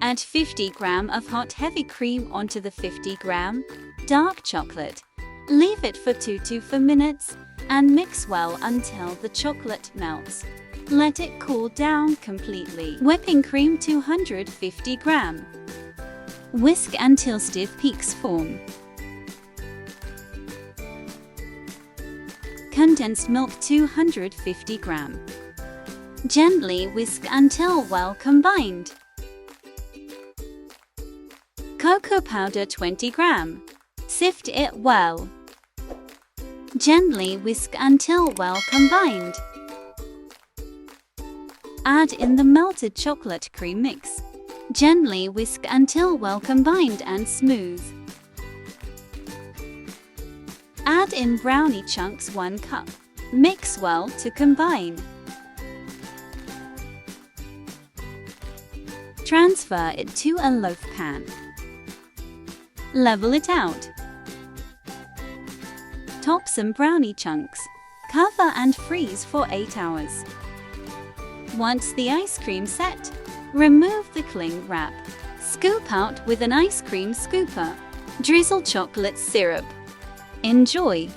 Add 50 grams of hot heavy cream onto the 50 grams dark chocolate. Leave it for 2 to 4 minutes and mix well until the chocolate melts. Let it cool down completely. Whipping cream 250 grams. Whisk until stiff peaks form. Condensed milk 250 grams. Gently whisk until well combined. Cocoa powder 20 grams. Sift it well. Gently whisk until well combined. Add in the melted chocolate cream mix. Gently whisk until well combined and smooth. Add in brownie chunks 1 cup. Mix well to combine. Transfer it to a loaf pan. Level it out. Top some brownie chunks. Cover and freeze for 8 hours. Once the ice cream set, remove the cling wrap. Scoop out with an ice cream scooper. Drizzle chocolate syrup. Enjoy!